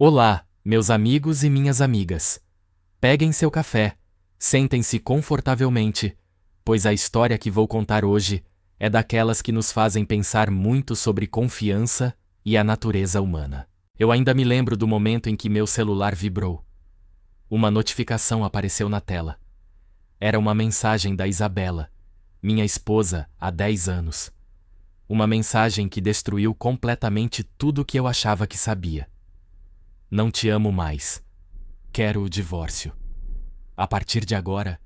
Olá, meus amigos e minhas amigas. Peguem seu café, sentem-se confortavelmente, pois a história que vou contar hoje é daquelas que nos fazem pensar muito sobre confiança e a natureza humana. Eu ainda me lembro do momento em que meu celular vibrou. Uma notificação apareceu na tela. Era uma mensagem da Isabela, minha esposa há 10 anos. Uma mensagem que destruiu completamente tudo o que eu achava que sabia. Não te amo mais. Quero o divórcio. A partir de agora,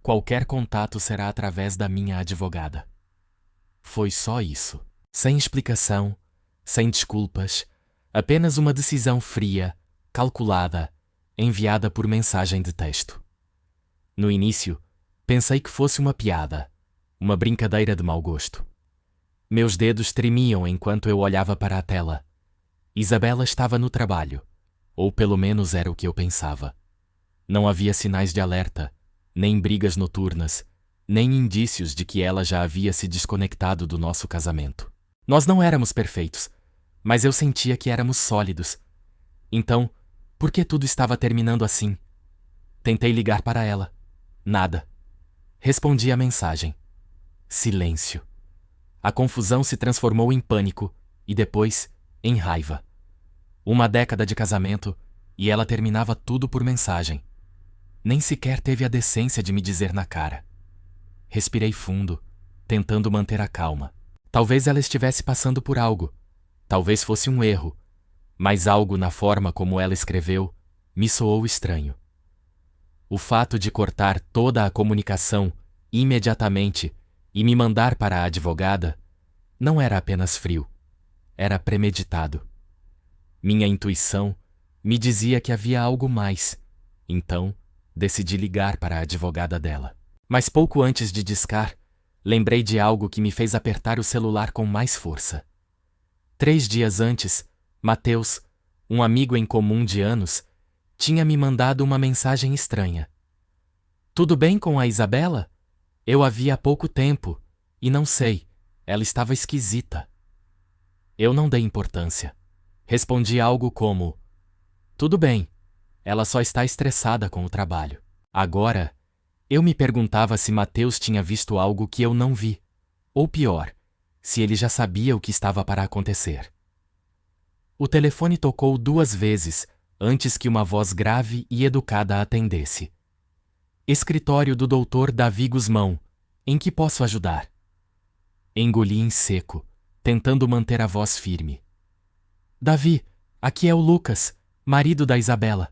qualquer contato será através da minha advogada. Foi só isso. Sem explicação, sem desculpas, apenas uma decisão fria, calculada, enviada por mensagem de texto. No início, pensei que fosse uma piada, uma brincadeira de mau gosto. Meus dedos tremiam enquanto eu olhava para a tela. Isabela estava no trabalho, ou pelo menos era o que eu pensava. Não havia sinais de alerta, nem brigas noturnas, nem indícios de que ela já havia se desconectado do nosso casamento. Nós não éramos perfeitos, mas eu sentia que éramos sólidos. Então, por que tudo estava terminando assim? Tentei ligar para ela. Nada. Respondi a mensagem. Silêncio. A confusão se transformou em pânico e depois em raiva. 1 década de casamento e ela terminava tudo por mensagem. Nem sequer teve a decência de me dizer na cara. Respirei fundo, tentando manter a calma. Talvez ela estivesse passando por algo. Talvez fosse um erro. Mas algo na forma como ela escreveu me soou estranho. O fato de cortar toda a comunicação imediatamente e me mandar para a advogada não era apenas frio. Era premeditado. Minha intuição me dizia que havia algo mais. Então, decidi ligar para a advogada dela. Mas pouco antes de discar, lembrei de algo que me fez apertar o celular com mais força. 3 dias antes, Mateus, um amigo em comum de anos, tinha me mandado uma mensagem estranha. Tudo bem com a Isabela? Eu a vi há pouco tempo, e não sei, ela estava esquisita. Eu não dei importância. Respondi algo como: tudo bem, ela só está estressada com o trabalho. Agora, eu me perguntava se Mateus tinha visto algo que eu não vi. Ou pior, se ele já sabia o que estava para acontecer. O telefone tocou 2 vezes antes que uma voz grave e educada a atendesse. Escritório do Dr. Davi Guzmão. Em que posso ajudar? Engoli em seco, tentando manter a voz firme. Davi, aqui é o Lucas, marido da Isabela.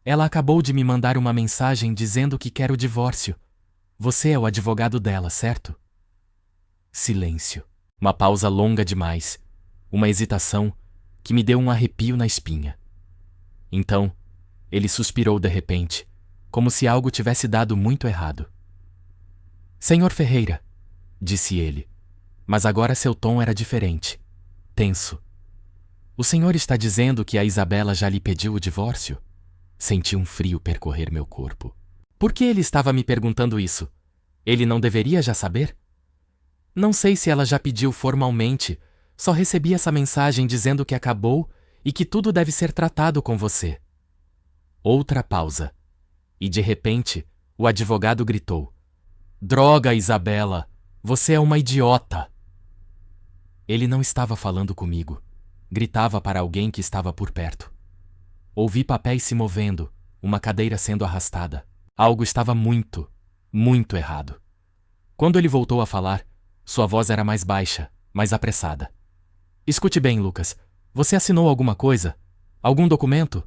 Ela acabou de me mandar uma mensagem dizendo que quer o divórcio. Você é o advogado dela, certo? Silêncio. Uma pausa longa demais. Uma hesitação que me deu um arrepio na espinha. Então, ele suspirou de repente, como se algo tivesse dado muito errado. Senhor Ferreira, disse ele, mas agora seu tom era diferente, tenso. O senhor está dizendo que a Isabela já lhe pediu o divórcio? Senti um frio percorrer meu corpo. Por que ele estava me perguntando isso? Ele não deveria já saber? Não sei se ela já pediu formalmente, só recebi essa mensagem dizendo que acabou e que tudo deve ser tratado com você. Outra pausa. E de repente, o advogado gritou: Droga, Isabela! Você é uma idiota! Ele não estava falando comigo. Gritava para alguém que estava por perto. Ouvi papéis se movendo, uma cadeira sendo arrastada. Algo estava muito, muito errado. Quando ele voltou a falar, sua voz era mais baixa, mais apressada. Escute bem, Lucas. Você assinou alguma coisa? Algum documento?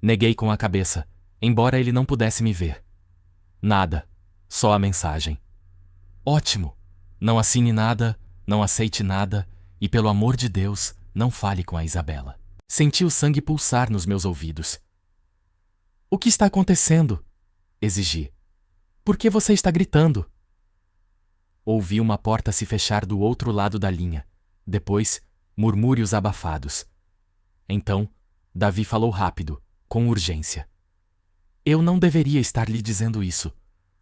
Neguei com a cabeça, embora ele não pudesse me ver. Nada. Só a mensagem. Ótimo! Não assine nada, não aceite nada e, pelo amor de Deus, não fale com a Isabela. Senti o sangue pulsar nos meus ouvidos. O que está acontecendo? Exigi. Por que você está gritando? Ouvi uma porta se fechar do outro lado da linha. Depois, murmúrios abafados. Então, Davi falou rápido, com urgência. Eu não deveria estar lhe dizendo isso.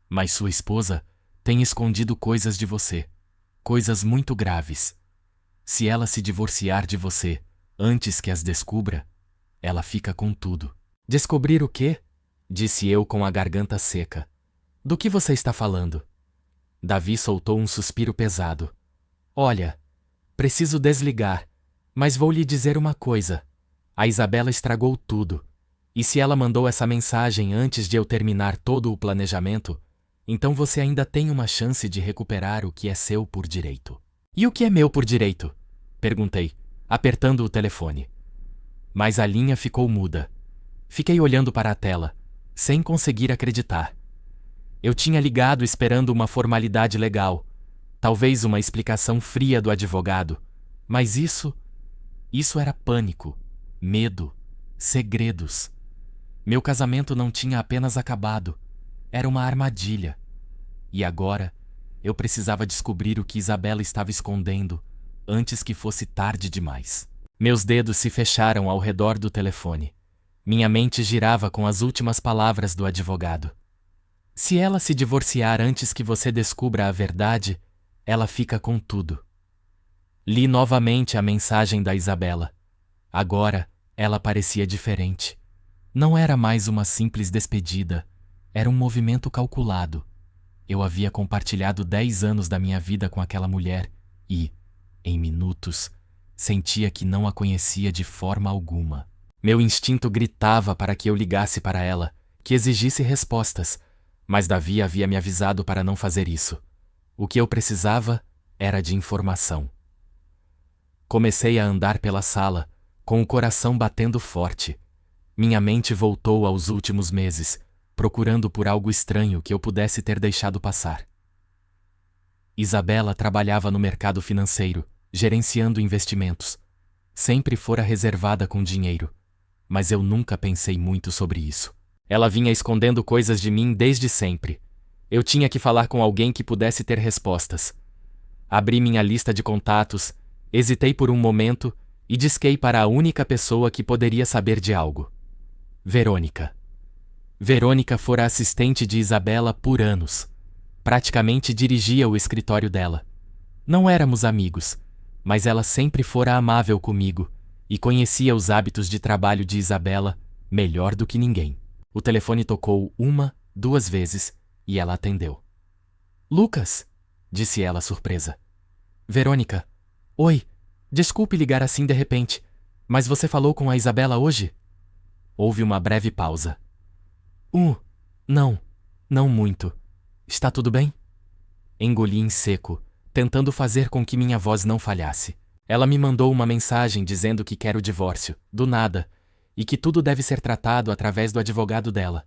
Mas sua esposa tem escondido coisas de você. Coisas muito graves. Se ela se divorciar de você antes que as descubra, Ela fica com tudo. Descobrir o quê? Disse eu com a garganta seca. Do que você está falando? Davi soltou um suspiro pesado. Olha, preciso desligar, mas vou lhe dizer uma coisa. A Isabela estragou tudo. E se ela mandou essa mensagem antes de eu terminar todo o planejamento, então você ainda tem uma chance de recuperar o que é seu por direito. E o que é meu por direito? Perguntei, apertando o telefone. Mas a linha ficou muda. Fiquei olhando para a tela, sem conseguir acreditar. Eu tinha ligado esperando uma formalidade legal, talvez uma explicação fria do advogado, mas isso era pânico, medo, segredos. Meu casamento não tinha apenas acabado, era uma armadilha. E agora, eu precisava descobrir o que Isabela estava escondendo antes que fosse tarde demais. Meus dedos se fecharam ao redor do telefone. Minha mente girava com as últimas palavras do advogado. Se ela se divorciar antes que você descubra a verdade, ela fica com tudo. Li novamente a mensagem da Isabela. Agora, ela parecia diferente. Não era mais uma simples despedida, era um movimento calculado. Eu havia compartilhado 10 anos da minha vida com aquela mulher e, em minutos, sentia que não a conhecia de forma alguma. Meu instinto gritava para que eu ligasse para ela, que exigisse respostas, mas Davi havia me avisado para não fazer isso. O que eu precisava era de informação. Comecei a andar pela sala, com o coração batendo forte. Minha mente voltou aos últimos meses, procurando por algo estranho que eu pudesse ter deixado passar. Isabela trabalhava no mercado financeiro, gerenciando investimentos. Sempre fora reservada com dinheiro, mas eu nunca pensei muito sobre isso. Ela vinha escondendo coisas de mim desde sempre. Eu tinha que falar com alguém que pudesse ter respostas. Abri minha lista de contatos, hesitei por um momento e disquei para a única pessoa que poderia saber de algo. Verônica. Verônica fora assistente de Isabela por anos. Praticamente dirigia o escritório dela. Não éramos amigos, mas ela sempre fora amável comigo e conhecia os hábitos de trabalho de Isabela melhor do que ninguém. O telefone tocou 1, 2 vezes e ela atendeu. Lucas, disse ela surpresa. Verônica. Oi, desculpe ligar assim de repente, mas você falou com a Isabela hoje? Houve uma breve pausa. Não muito. Está tudo bem? Engoli em seco, tentando fazer com que minha voz não falhasse. Ela me mandou uma mensagem dizendo que quer o divórcio, do nada, e que tudo deve ser tratado através do advogado dela.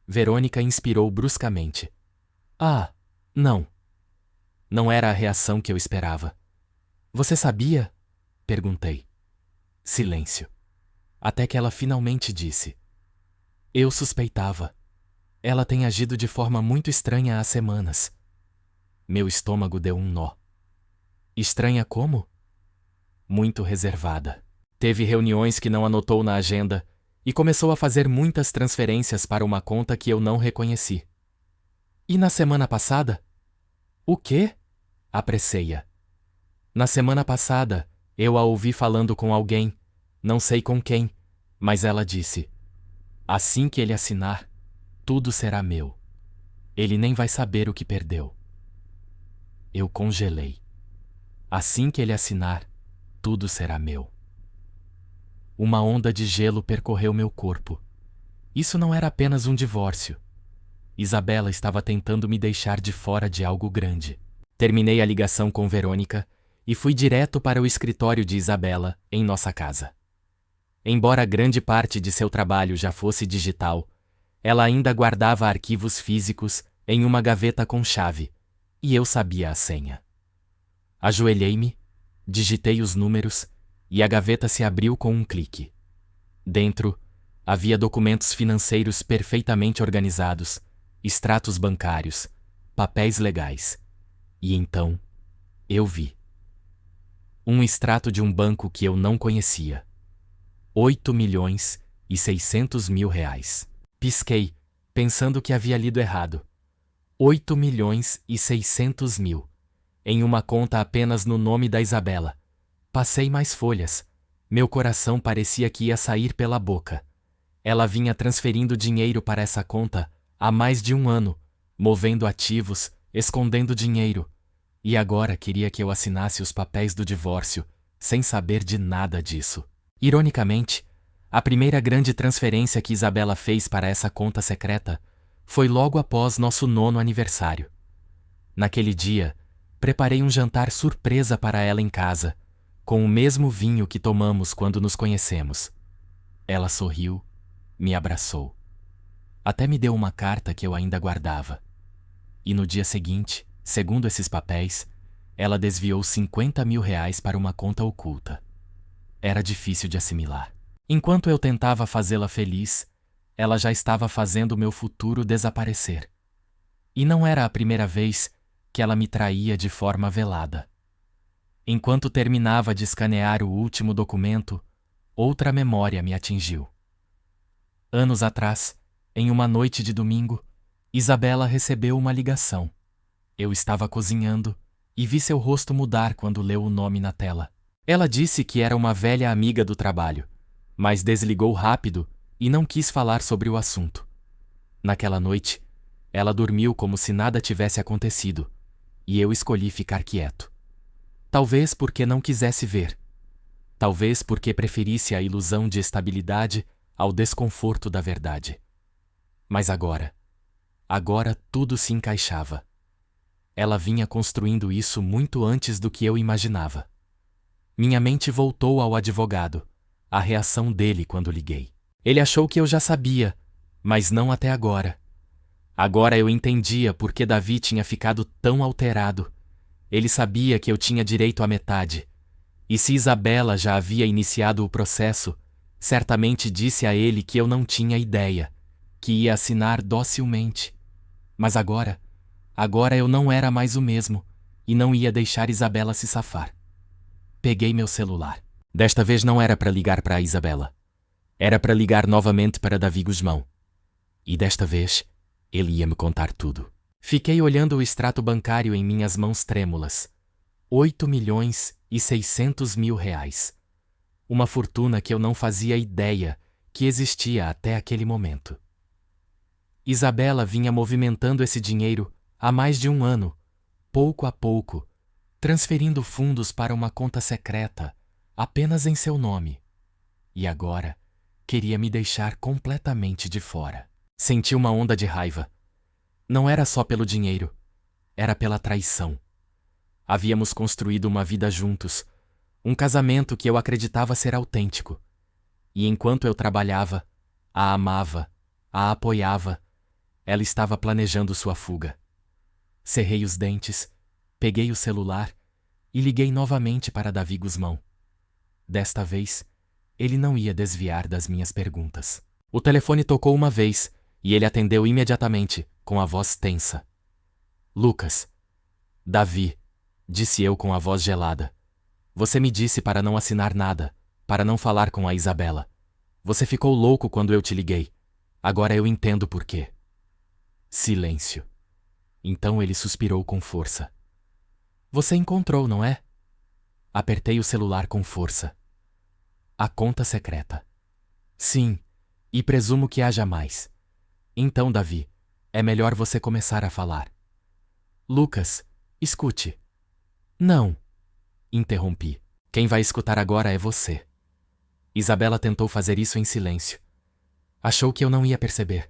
Verônica inspirou bruscamente. Ah, não. Não era a reação que eu esperava. Você sabia? Perguntei. Silêncio. Até que ela finalmente disse. Eu suspeitava. Ela tem agido de forma muito estranha há semanas. Meu estômago deu um nó. Estranha como? Muito reservada. Teve reuniões que não anotou na agenda e começou a fazer muitas transferências para uma conta que eu não reconheci. E na semana passada? O quê? Apressei-a. Na semana passada, eu a ouvi falando com alguém, não sei com quem, mas ela disse: assim que ele assinar, tudo será meu. Ele nem vai saber o que perdeu. Eu congelei. Assim que ele assinar, tudo será meu. Uma onda de gelo percorreu meu corpo. Isso não era apenas um divórcio. Isabela estava tentando me deixar de fora de algo grande. Terminei a ligação com Verônica e fui direto para o escritório de Isabela, em nossa casa. Embora grande parte de seu trabalho já fosse digital, ela ainda guardava arquivos físicos em uma gaveta com chave, e eu sabia a senha. Ajoelhei-me, digitei os números e a gaveta se abriu com um clique. Dentro, havia documentos financeiros perfeitamente organizados, extratos bancários, papéis legais. E então, eu vi. Um extrato de um banco que eu não conhecia. 8.600.000 reais. Pisquei, pensando que havia lido errado. 8.600.000. Em uma conta apenas no nome da Isabela. Passei mais folhas, Meu coração parecia que ia sair pela boca. Ela vinha transferindo dinheiro para essa conta há mais de um ano, movendo ativos, escondendo dinheiro. E agora queria que eu assinasse os papéis do divórcio, sem saber de nada disso. Ironicamente, a primeira grande transferência que Isabela fez para essa conta secreta foi logo após nosso 9º aniversário. Naquele dia, preparei um jantar surpresa para ela em casa, com o mesmo vinho que tomamos quando nos conhecemos. Ela sorriu, me abraçou. Até me deu uma carta que eu ainda guardava. E no dia seguinte, segundo esses papéis, ela desviou R$ 50.000 para uma conta oculta. Era difícil de assimilar. Enquanto eu tentava fazê-la feliz, ela já estava fazendo meu futuro desaparecer. E não era a primeira vez que ela me traía de forma velada. Enquanto terminava de escanear o último documento, outra memória me atingiu. Anos atrás, em uma noite de domingo, Isabela recebeu uma ligação. Eu estava cozinhando e vi seu rosto mudar quando leu o nome na tela. Ela disse que era uma velha amiga do trabalho, mas desligou rápido e não quis falar sobre o assunto. Naquela noite, ela dormiu como se nada tivesse acontecido, e eu escolhi ficar quieto. Talvez porque não quisesse ver. Talvez porque preferisse a ilusão de estabilidade ao desconforto da verdade. Mas agora tudo se encaixava. Ela vinha construindo isso muito antes do que eu imaginava. Minha mente voltou ao advogado, a reação dele quando liguei. Ele achou que eu já sabia, mas não até agora. Agora eu entendia por que Davi tinha ficado tão alterado. Ele sabia que eu tinha direito à metade. E se Isabela já havia iniciado o processo, certamente disse a ele que eu não tinha ideia, que ia assinar docilmente. Mas agora eu não era mais o mesmo e não ia deixar Isabela se safar. Peguei meu celular. Desta vez não era para ligar para a Isabela. Era para ligar novamente para Davi Guzmão. E desta vez, ele ia me contar tudo. Fiquei olhando o extrato bancário em minhas mãos trêmulas. R$ 8.600.000. Uma fortuna que eu não fazia ideia que existia até aquele momento. Isabela vinha movimentando esse dinheiro há mais de um ano, pouco a pouco, transferindo fundos para uma conta secreta, apenas em seu nome. E agora, queria me deixar completamente de fora. Senti uma onda de raiva. Não era só pelo dinheiro, era pela traição. Havíamos construído uma vida juntos, um casamento que eu acreditava ser autêntico. E enquanto eu trabalhava, a amava, a apoiava, ela estava planejando sua fuga. Cerrei os dentes, peguei o celular e liguei novamente para Davi Guzmão. Desta vez, ele não ia desviar das minhas perguntas. O telefone tocou uma vez e ele atendeu imediatamente, com a voz tensa. Lucas. Davi, disse eu com a voz gelada. Você me disse para não assinar nada, para não falar com a Isabela. Você ficou louco quando eu te liguei. Agora eu entendo por quê. Silêncio. Então ele suspirou com força. Você encontrou, não é? Apertei o celular com força. A conta secreta. Sim, e presumo que haja mais. Então, Davi, é melhor você começar a falar. Lucas, escute. Não, interrompi. Quem vai escutar agora é você. Isabela tentou fazer isso em silêncio. Achou que eu não ia perceber.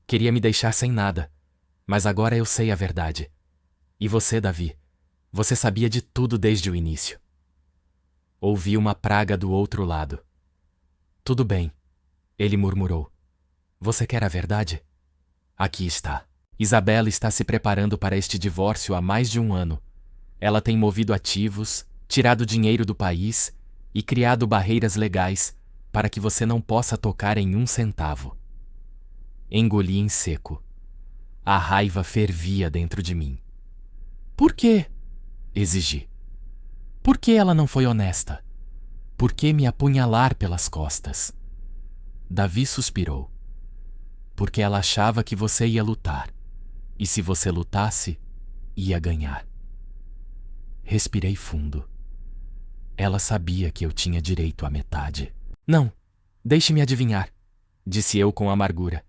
Queria me deixar sem nada, mas agora eu sei a verdade. E você, Davi, você sabia de tudo desde o início. Ouvi uma praga do outro lado. Tudo bem, ele murmurou. Você quer a verdade? Aqui está. Isabela está se preparando para este divórcio há mais de um ano. Ela tem movido ativos, tirado dinheiro do país e criado barreiras legais para que você não possa tocar em um centavo. Engoli em seco. A raiva fervia dentro de mim. Por quê? Exigi. Por que ela não foi honesta? Por que me apunhalar pelas costas? Davi suspirou. Porque ela achava que você ia lutar. E se você lutasse, ia ganhar. Respirei fundo. Ela sabia que eu tinha direito à metade. Não, deixe-me adivinhar, disse eu com amargura.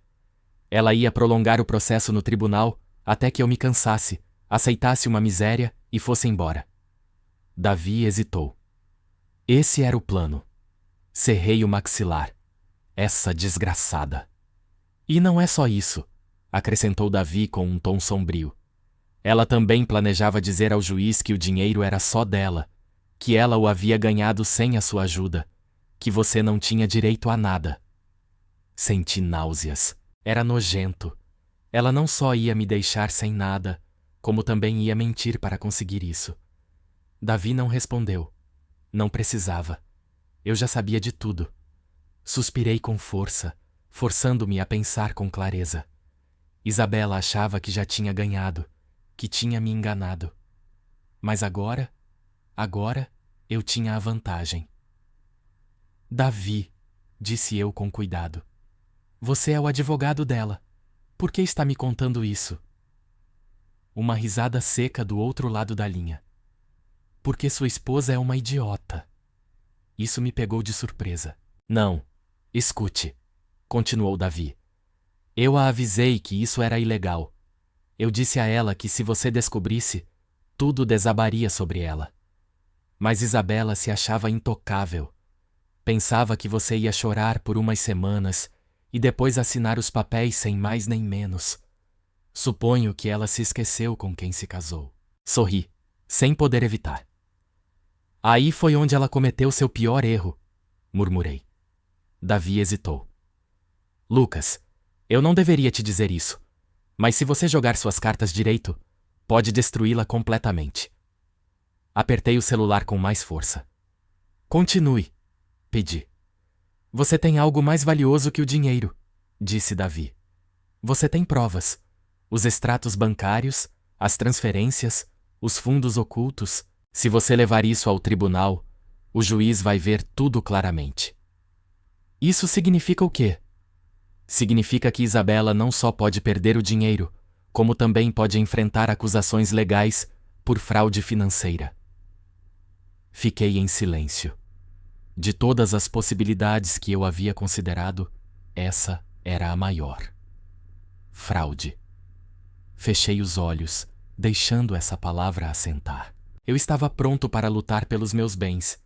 Ela ia prolongar o processo no tribunal até que eu me cansasse, aceitasse uma miséria e fosse embora. Davi hesitou. Esse era o plano. Cerrei o maxilar. Essa desgraçada. E não é só isso, acrescentou Davi com um tom sombrio. Ela também planejava dizer ao juiz que o dinheiro era só dela, que ela o havia ganhado sem a sua ajuda, que você não tinha direito a nada. Senti náuseas. Era nojento. Ela não só ia me deixar sem nada, como também ia mentir para conseguir isso. Davi não respondeu. Não precisava. Eu já sabia de tudo. Suspirei com força, forçando-me a pensar com clareza. Isabela achava que já tinha ganhado, que tinha me enganado. Mas agora eu tinha a vantagem. Davi, disse eu com cuidado. Você é o advogado dela. Por que está me contando isso? Uma risada seca do outro lado da linha. Porque sua esposa é uma idiota. Isso me pegou de surpresa. Não, escute, continuou Davi. Eu a avisei que isso era ilegal. Eu disse a ela que se você descobrisse, tudo desabaria sobre ela. Mas Isabela se achava intocável. Pensava que você ia chorar por umas semanas e depois assinar os papéis sem mais nem menos. Suponho que ela se esqueceu com quem se casou. Sorri, sem poder evitar. Aí foi onde ela cometeu seu pior erro, murmurei. Davi hesitou. Lucas, eu não deveria te dizer isso, mas se você jogar suas cartas direito, pode destruí-la completamente. Apertei o celular com mais força. Continue, pedi. Você tem algo mais valioso que o dinheiro, disse Davi. Você tem provas. Os extratos bancários, as transferências, os fundos ocultos. Se você levar isso ao tribunal, o juiz vai ver tudo claramente. Isso significa o quê? Significa que Isabela não só pode perder o dinheiro, como também pode enfrentar acusações legais por fraude financeira. Fiquei em silêncio. De todas as possibilidades que eu havia considerado, essa era a maior. Fraude. Fechei os olhos, deixando essa palavra assentar. Eu estava pronto para lutar pelos meus bens,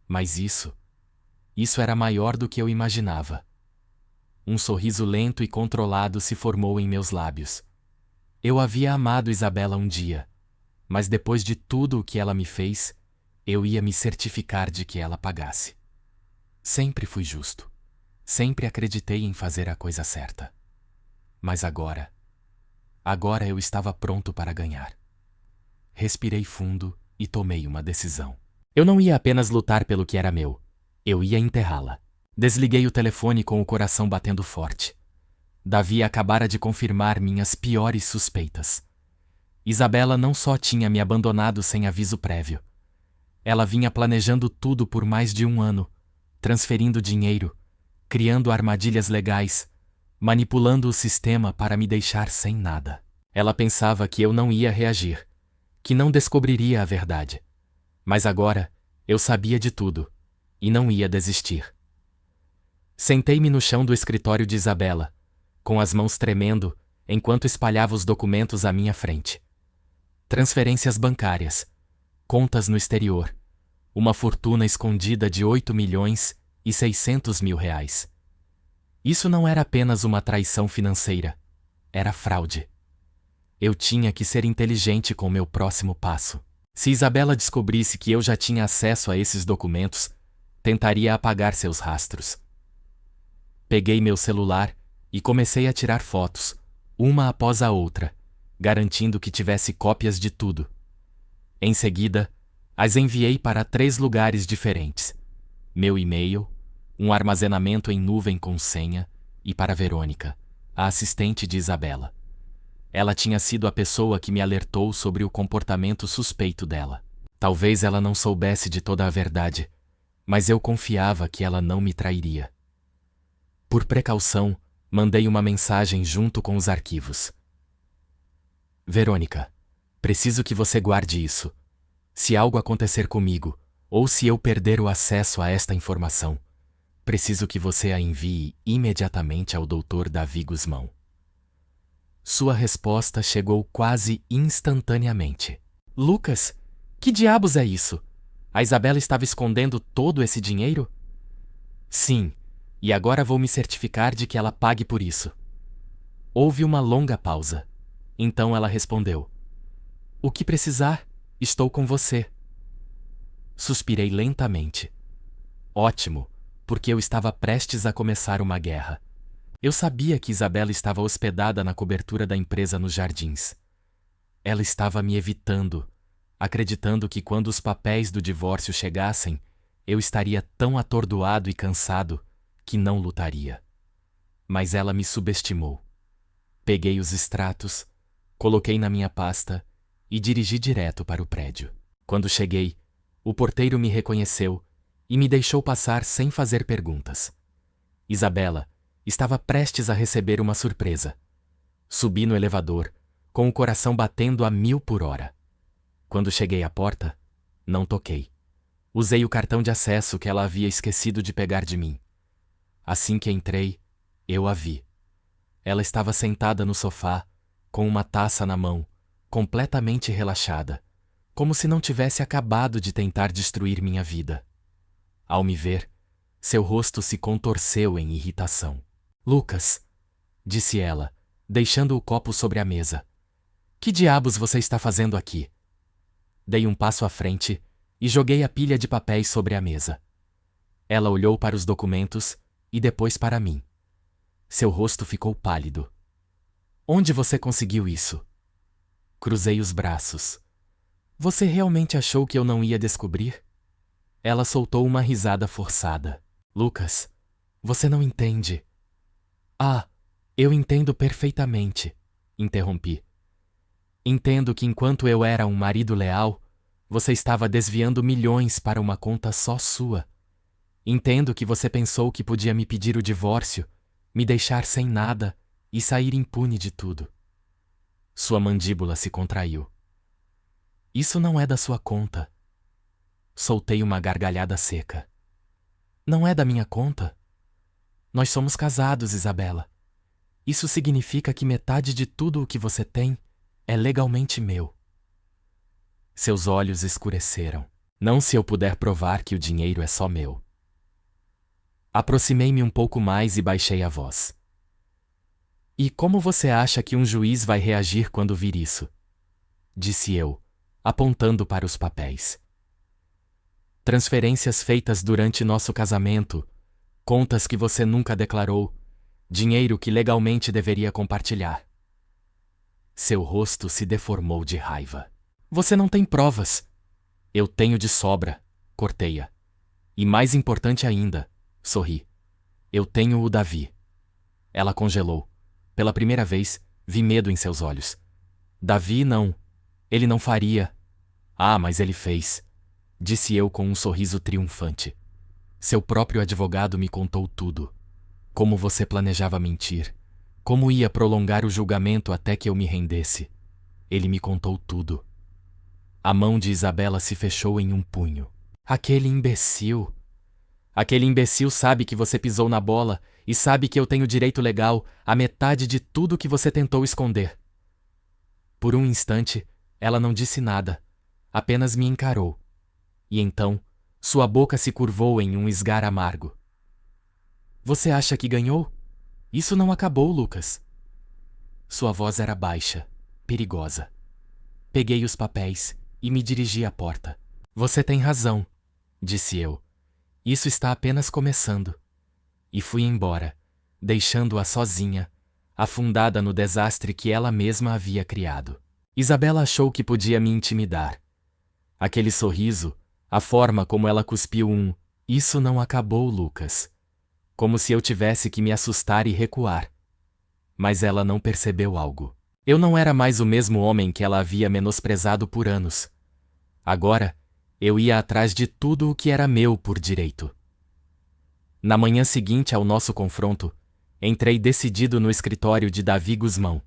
mas isso era maior do que eu imaginava. Um sorriso lento e controlado se formou em meus lábios. Eu havia amado Isabela um dia, mas depois de tudo o que ela me fez, eu ia me certificar de que ela pagasse. Sempre fui justo. Sempre acreditei em fazer a coisa certa. Mas agora eu estava pronto para ganhar. Respirei fundo e tomei uma decisão. Eu não ia apenas lutar pelo que era meu. Eu ia enterrá-la. Desliguei o telefone com o coração batendo forte. Davi acabara de confirmar minhas piores suspeitas. Isabela não só tinha me abandonado sem aviso prévio. Ela vinha planejando tudo por mais de 1 ano, transferindo dinheiro, criando armadilhas legais, manipulando o sistema para me deixar sem nada. Ela pensava que eu não ia reagir, que não descobriria a verdade. Mas agora, eu sabia de tudo, e não ia desistir. Sentei-me no chão do escritório de Isabela, com as mãos tremendo, enquanto espalhava os documentos à minha frente. Transferências bancárias, contas no exterior, uma fortuna escondida de 8.600.000 reais. Isso não era apenas uma traição financeira, era fraude. Eu tinha que ser inteligente com meu próximo passo. Se Isabela descobrisse que eu já tinha acesso a esses documentos, tentaria apagar seus rastros. Peguei meu celular e comecei a tirar fotos, uma após a outra, garantindo que tivesse cópias de tudo. Em seguida, as enviei para 3 lugares diferentes: meu e-mail, um armazenamento em nuvem com senha, e para Verônica, a assistente de Isabela. Ela tinha sido a pessoa que me alertou sobre o comportamento suspeito dela. Talvez ela não soubesse de toda a verdade, mas eu confiava que ela não me trairia. Por precaução, mandei uma mensagem junto com os arquivos. Verônica, preciso que você guarde isso. Se algo acontecer comigo, ou se eu perder o acesso a esta informação, preciso que você a envie imediatamente ao Dr. Davi Guzmão. Sua resposta chegou quase instantaneamente. Lucas, que diabos é isso? A Isabela estava escondendo todo esse dinheiro? Sim, e agora vou me certificar de que ela pague por isso. Houve uma longa pausa. Então ela respondeu: O que precisar, estou com você. Suspirei lentamente. Ótimo, porque eu estava prestes a começar uma guerra. Eu sabia que Isabela estava hospedada na cobertura da empresa nos jardins. Ela estava me evitando, acreditando que quando os papéis do divórcio chegassem, eu estaria tão atordoado e cansado que não lutaria. Mas ela me subestimou. Peguei os extratos, coloquei na minha pasta e dirigi direto para o prédio. Quando cheguei, o porteiro me reconheceu e me deixou passar sem fazer perguntas. Isabela estava prestes a receber uma surpresa. Subi no elevador, com o coração batendo a 1000 por hora. Quando cheguei à porta, não toquei. Usei o cartão de acesso que ela havia esquecido de pegar de mim. Assim que entrei, eu a vi. Ela estava sentada no sofá, com uma taça na mão, completamente relaxada, como se não tivesse acabado de tentar destruir minha vida. Ao me ver, seu rosto se contorceu em irritação. Lucas, disse ela, deixando o copo sobre a mesa. Que diabos você está fazendo aqui? Dei um passo à frente e joguei a pilha de papéis sobre a mesa. Ela olhou para os documentos e depois para mim. Seu rosto ficou pálido. Onde você conseguiu isso? Cruzei os braços. Você realmente achou que eu não ia descobrir? Ela soltou uma risada forçada. Lucas, você não entende. Ah, eu entendo perfeitamente, interrompi. Entendo que enquanto eu era um marido leal, você estava desviando milhões para uma conta só sua. Entendo que você pensou que podia me pedir o divórcio, me deixar sem nada e sair impune de tudo. Sua mandíbula se contraiu. Isso não é da sua conta. Soltei uma gargalhada seca. Não é da minha conta? Nós somos casados, Isabela. Isso significa que metade de tudo o que você tem é legalmente meu. Seus olhos escureceram. Não se eu puder provar que o dinheiro é só meu. Aproximei-me um pouco mais e baixei a voz. E como você acha que um juiz vai reagir quando vir isso? Disse eu, apontando para os papéis. Transferências feitas durante nosso casamento, contas que você nunca declarou, dinheiro que legalmente deveria compartilhar. Seu rosto se deformou de raiva. Você não tem provas. Eu tenho de sobra, cortei-a. E mais importante ainda, sorri. Eu tenho o Davi. Ela congelou. Pela primeira vez, vi medo em seus olhos. Davi não. Ele não faria. Ah, mas ele fez. Disse eu com um sorriso triunfante. Seu próprio advogado me contou tudo. Como você planejava mentir. Como ia prolongar o julgamento até que eu me rendesse. Ele me contou tudo. A mão de Isabela se fechou em um punho. Aquele imbecil. Aquele imbecil sabe que você pisou na bola e sabe que eu tenho direito legal à metade de tudo que você tentou esconder. Por um instante, ela não disse nada, apenas me encarou. E então, sua boca se curvou em um esgar amargo. Você acha que ganhou? Isso não acabou, Lucas. Sua voz era baixa, perigosa. Peguei os papéis e me dirigi à porta. Você tem razão, disse eu. Isso está apenas começando. E fui embora, deixando-a sozinha, afundada no desastre que ela mesma havia criado. Isabela achou que podia me intimidar. Aquele sorriso, a forma como ela cuspiu "Isso não acabou, Lucas", como se eu tivesse que me assustar e recuar. Mas ela não percebeu algo. Eu não era mais o mesmo homem que ela havia menosprezado por anos. Agora, eu ia atrás de tudo o que era meu por direito. Na manhã seguinte ao nosso confronto, entrei decidido no escritório de Davi Guzmão.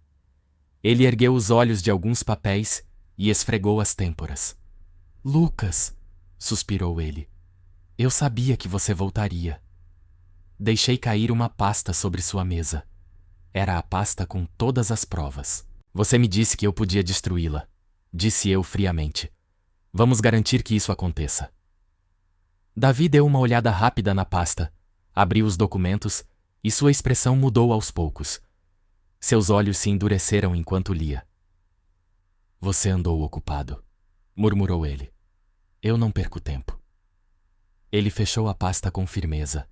Ele ergueu os olhos de alguns papéis e esfregou as têmporas. Lucas, suspirou ele. Eu sabia que você voltaria. Deixei cair uma pasta sobre sua mesa. Era a pasta com todas as provas. Você me disse que eu podia destruí-la, disse eu friamente. Vamos garantir que isso aconteça. Davi deu uma olhada rápida na pasta, abriu os documentos e sua expressão mudou aos poucos. Seus olhos se endureceram enquanto lia. Você andou ocupado, murmurou ele. Eu não perco tempo. Ele fechou a pasta com firmeza,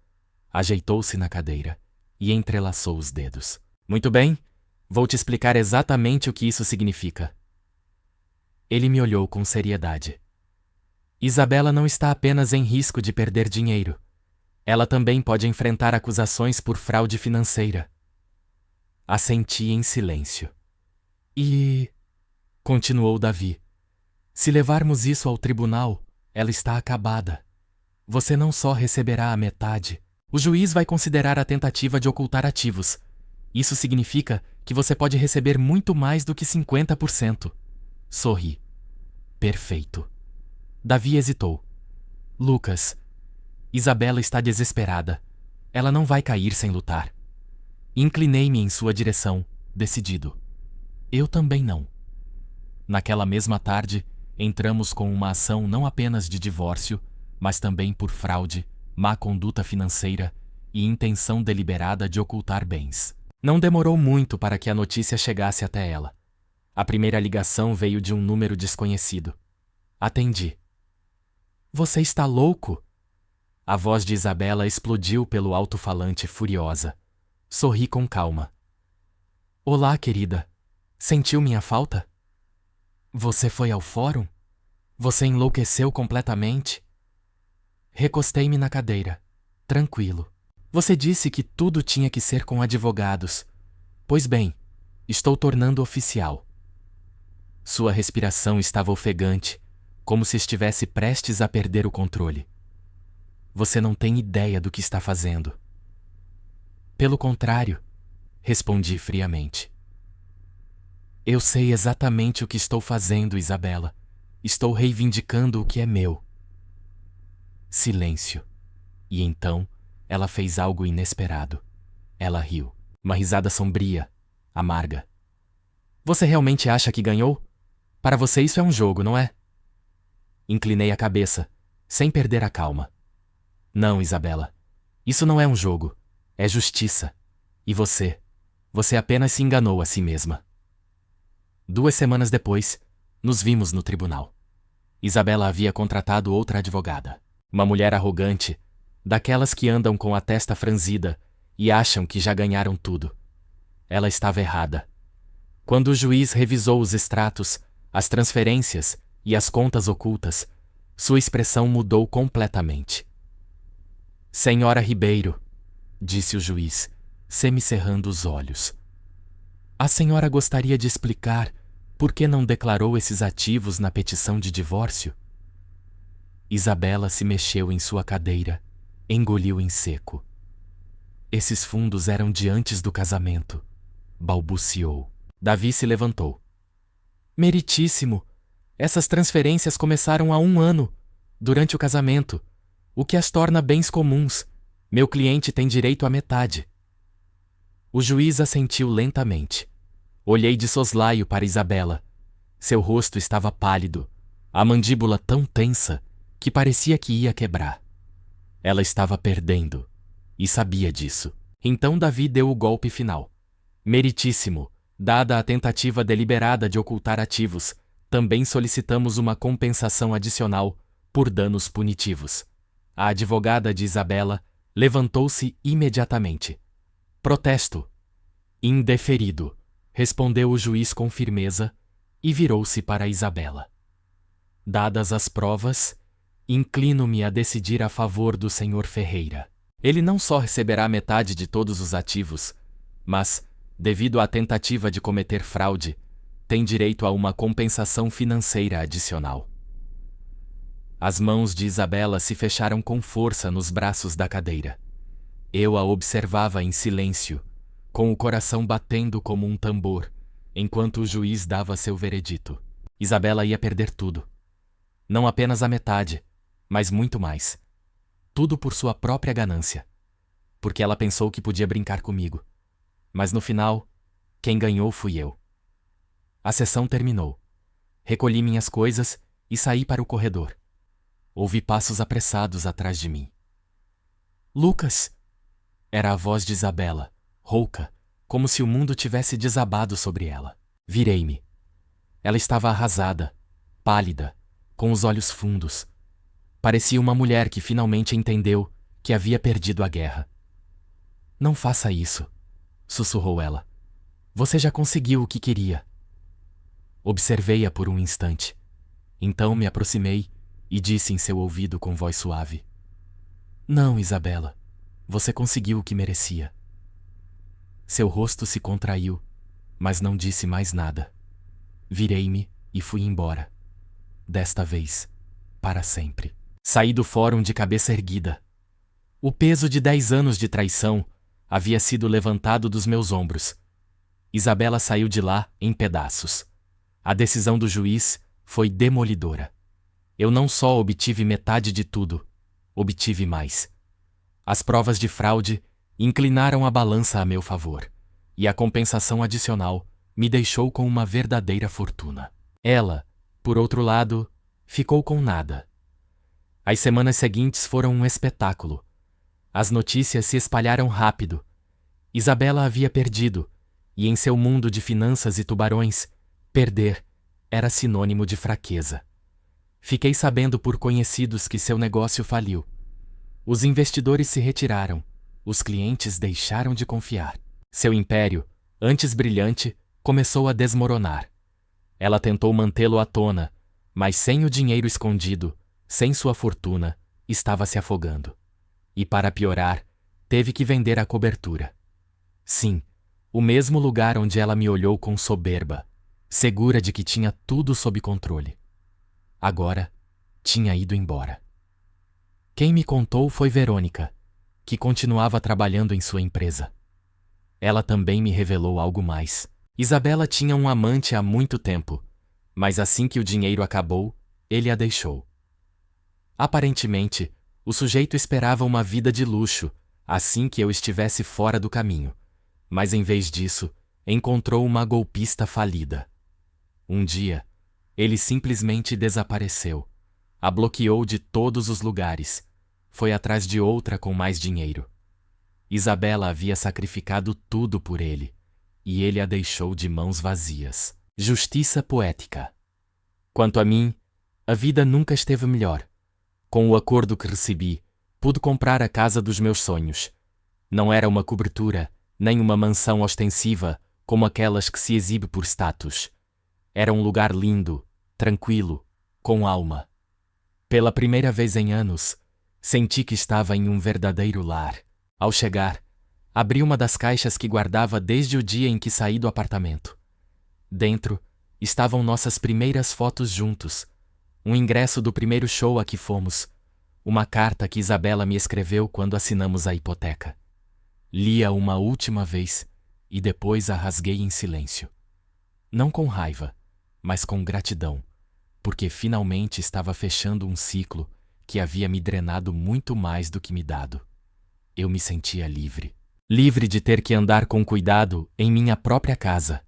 ajeitou-se na cadeira e entrelaçou os dedos. Muito bem, vou te explicar exatamente o que isso significa. Ele me olhou com seriedade. Isabela não está apenas em risco de perder dinheiro. Ela também pode enfrentar acusações por fraude financeira. Assenti em silêncio. E... continuou Davi. Se levarmos isso ao tribunal, ela está acabada. Você não só receberá a metade, o juiz vai considerar a tentativa de ocultar ativos. Isso significa que você pode receber muito mais do que 50%. Sorri. Perfeito. Davi hesitou. Lucas, Isabela está desesperada. Ela não vai cair sem lutar. Inclinei-me em sua direção, decidido. Eu também não. Naquela mesma tarde, entramos com uma ação não apenas de divórcio, mas também por fraude, má conduta financeira e intenção deliberada de ocultar bens. Não demorou muito para que a notícia chegasse até ela. A primeira ligação veio de um número desconhecido. Atendi. Você está louco? A voz de Isabela explodiu pelo alto-falante furiosa. Sorri com calma. Olá, querida. Sentiu minha falta? Você foi ao fórum? Você enlouqueceu completamente? Recostei-me na cadeira, tranquilo. Você disse que tudo tinha que ser com advogados. Pois bem, estou tornando oficial. Sua respiração estava ofegante, como se estivesse prestes a perder o controle. Você não tem ideia do que está fazendo. Pelo contrário, respondi friamente. Eu sei exatamente o que estou fazendo, Isabela. Estou reivindicando o que é meu. Silêncio. E então, ela fez algo inesperado. Ela riu. Uma risada sombria, amarga. Você realmente acha que ganhou? Para você isso é um jogo, não é? Inclinei a cabeça, sem perder a calma. Não, Isabela. Isso não é um jogo. É justiça. E você apenas se enganou a si mesma. 2 semanas depois, nos vimos no tribunal. Isabela havia contratado outra advogada. Uma mulher arrogante, daquelas que andam com a testa franzida e acham que já ganharam tudo. Ela estava errada. Quando o juiz revisou os extratos, as transferências e as contas ocultas, sua expressão mudou completamente. Senhora Ribeiro, disse o juiz, semicerrando os olhos. A senhora gostaria de explicar por que não declarou esses ativos na petição de divórcio? Isabela se mexeu em sua cadeira, engoliu em seco. Esses fundos eram de antes do casamento, balbuciou. Davi se levantou. Meritíssimo, essas transferências começaram há 1 ano, durante o casamento, o que as torna bens comuns. Meu cliente tem direito à metade. O juiz assentiu lentamente. Olhei de soslaio para Isabela. Seu rosto estava pálido, a mandíbula tão tensa que parecia que ia quebrar. Ela estava perdendo, e sabia disso. Então Davi deu o golpe final. Meritíssimo, dada a tentativa deliberada de ocultar ativos, também solicitamos uma compensação adicional por danos punitivos. A advogada de Isabela levantou-se imediatamente. Protesto. Indeferido, respondeu o juiz com firmeza e virou-se para Isabela. Dadas as provas, inclino-me a decidir a favor do Sr. Ferreira. Ele não só receberá metade de todos os ativos, mas, devido à tentativa de cometer fraude, tem direito a uma compensação financeira adicional. As mãos de Isabela se fecharam com força nos braços da cadeira. Eu a observava em silêncio, com o coração batendo como um tambor, enquanto o juiz dava seu veredito. Isabela ia perder tudo. Não apenas a metade, mas muito mais. Tudo por sua própria ganância. Porque ela pensou que podia brincar comigo. Mas no final, quem ganhou fui eu. A sessão terminou. Recolhi minhas coisas e saí para o corredor. Ouvi passos apressados atrás de mim. Lucas! Era a voz de Isabela, rouca, como se o mundo tivesse desabado sobre ela. Virei-me. Ela estava arrasada, pálida, com os olhos fundos. Parecia uma mulher que finalmente entendeu que havia perdido a guerra. Não faça isso, sussurrou ela. Você já conseguiu o que queria. Observei-a por um instante. Então me aproximei e disse em seu ouvido com voz suave: Não, Isabela, você conseguiu o que merecia. Seu rosto se contraiu, mas não disse mais nada. Virei-me e fui embora. Desta vez, para sempre. Saí do fórum de cabeça erguida. O peso de 10 anos de traição havia sido levantado dos meus ombros. Isabela saiu de lá em pedaços. A decisão do juiz foi demolidora. Eu não só obtive metade de tudo, obtive mais. As provas de fraude inclinaram a balança a meu favor, e a compensação adicional me deixou com uma verdadeira fortuna. Ela, por outro lado, ficou com nada. As semanas seguintes foram um espetáculo. As notícias se espalharam rápido. Isabela havia perdido, e em seu mundo de finanças e tubarões, perder era sinônimo de fraqueza. Fiquei sabendo por conhecidos que seu negócio faliu. Os investidores se retiraram, os clientes deixaram de confiar. Seu império, antes brilhante, começou a desmoronar. Ela tentou mantê-lo à tona, mas sem o dinheiro escondido, sem sua fortuna, estava se afogando. E para piorar, teve que vender a cobertura. Sim, o mesmo lugar onde ela me olhou com soberba, segura de que tinha tudo sob controle. Agora, tinha ido embora. Quem me contou foi Verônica, que continuava trabalhando em sua empresa. Ela também me revelou algo mais. Isabela tinha um amante há muito tempo, mas assim que o dinheiro acabou, ele a deixou. Aparentemente, o sujeito esperava uma vida de luxo, assim que eu estivesse fora do caminho, mas em vez disso, encontrou uma golpista falida. Um dia, ele simplesmente desapareceu, a bloqueou de todos os lugares, foi atrás de outra com mais dinheiro. Isabela havia sacrificado tudo por ele, e ele a deixou de mãos vazias. Justiça poética. Quanto a mim, a vida nunca esteve melhor. Com o acordo que recebi, pude comprar a casa dos meus sonhos. Não era uma cobertura, nem uma mansão ostensiva, como aquelas que se exibe por status. Era um lugar lindo, tranquilo, com alma. Pela primeira vez em anos, senti que estava em um verdadeiro lar. Ao chegar, abri uma das caixas que guardava desde o dia em que saí do apartamento. Dentro estavam nossas primeiras fotos juntos, um ingresso do primeiro show a que fomos, uma carta que Isabela me escreveu quando assinamos a hipoteca. Li-a uma última vez e depois a rasguei em silêncio. Não com raiva, mas com gratidão, porque finalmente estava fechando um ciclo que havia me drenado muito mais do que me dado. Eu me sentia livre. Livre de ter que andar com cuidado em minha própria casa.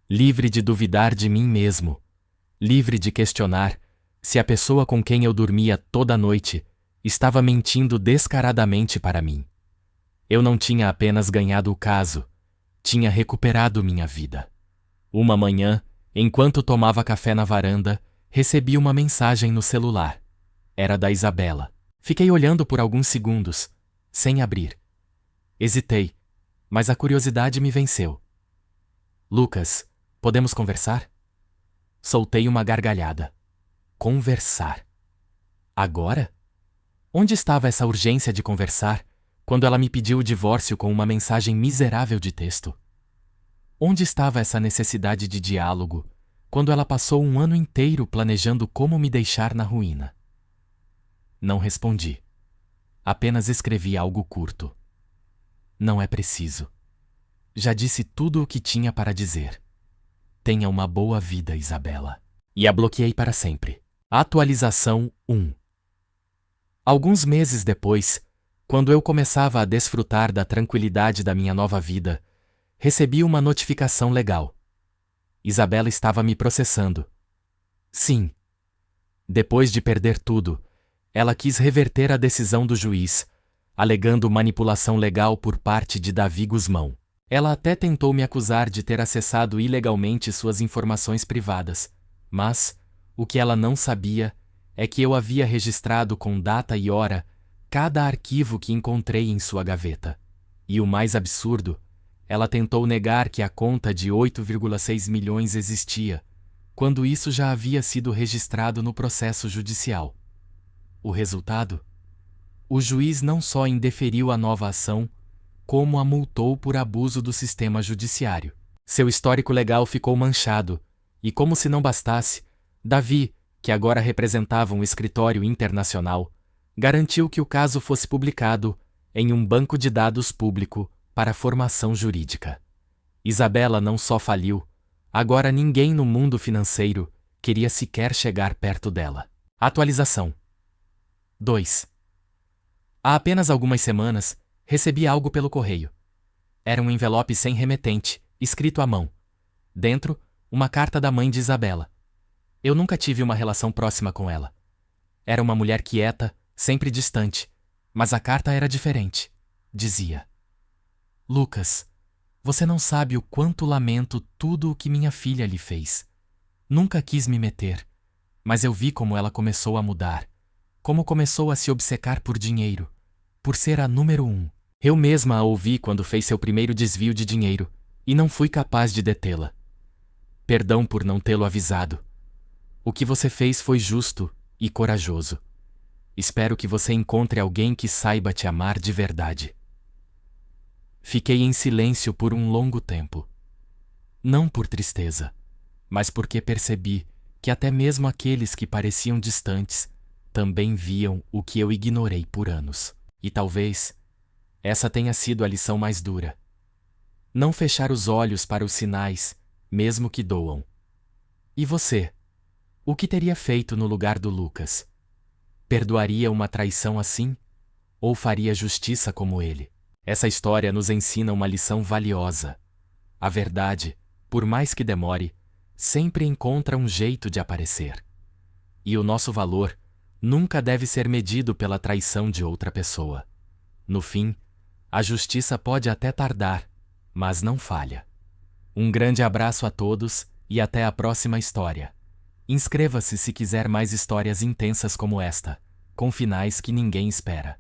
Livre de duvidar de mim mesmo. Livre de questionar se a pessoa com quem eu dormia toda noite estava mentindo descaradamente para mim. Eu não tinha apenas ganhado o caso, tinha recuperado minha vida. Uma manhã, enquanto tomava café na varanda, recebi uma mensagem no celular. Era da Isabela. Fiquei olhando por alguns segundos, sem abrir. Hesitei, mas a curiosidade me venceu. Lucas, podemos conversar? Soltei uma gargalhada. Conversar. Agora? Onde estava essa urgência de conversar quando ela me pediu o divórcio com uma mensagem miserável de texto? Onde estava essa necessidade de diálogo quando ela passou um ano inteiro planejando como me deixar na ruína? Não respondi. Apenas escrevi algo curto. Não é preciso. Já disse tudo o que tinha para dizer. Tenha uma boa vida, Isabela. E a bloqueei para sempre. Atualização 1. Alguns meses depois, quando eu começava a desfrutar da tranquilidade da minha nova vida, recebi uma notificação legal. Isabela estava me processando. Sim. Depois de perder tudo, ela quis reverter a decisão do juiz, alegando manipulação legal por parte de Davi Guzmão. Ela até tentou me acusar de ter acessado ilegalmente suas informações privadas, mas o que ela não sabia é que eu havia registrado com data e hora cada arquivo que encontrei em sua gaveta. E o mais absurdo, ela tentou negar que a conta de 8,6 milhões existia, quando isso já havia sido registrado no processo judicial. O resultado? O juiz não só indeferiu a nova ação, como a multou por abuso do sistema judiciário. Seu histórico legal ficou manchado, e como se não bastasse, Davi, que agora representava um escritório internacional, garantiu que o caso fosse publicado em um banco de dados público para formação jurídica. Isabela não só faliu, agora ninguém no mundo financeiro queria sequer chegar perto dela. Atualização 2. Há apenas algumas semanas, recebi algo pelo correio. Era um envelope sem remetente, escrito à mão. Dentro, uma carta da mãe de Isabela. Eu nunca tive uma relação próxima com ela. Era uma mulher quieta, sempre distante, mas a carta era diferente. Dizia: Lucas, você não sabe o quanto lamento tudo o que minha filha lhe fez. Nunca quis me meter, mas eu vi como ela começou a mudar, como começou a se obcecar por dinheiro, por ser a número 1. Eu mesma a ouvi quando fez seu primeiro desvio de dinheiro, e não fui capaz de detê-la. Perdão por não tê-lo avisado. O que você fez foi justo e corajoso. Espero que você encontre alguém que saiba te amar de verdade. Fiquei em silêncio por um longo tempo. Não por tristeza, mas porque percebi que até mesmo aqueles que pareciam distantes também viam o que eu ignorei por anos. E talvez essa tenha sido a lição mais dura. Não fechar os olhos para os sinais, mesmo que doam. E você? O que teria feito no lugar do Lucas? Perdoaria uma traição assim? Ou faria justiça como ele? Essa história nos ensina uma lição valiosa. A verdade, por mais que demore, sempre encontra um jeito de aparecer. E o nosso valor nunca deve ser medido pela traição de outra pessoa. No fim, a justiça pode até tardar, mas não falha. Um grande abraço a todos e até a próxima história. Inscreva-se se quiser mais histórias intensas como esta, com finais que ninguém espera.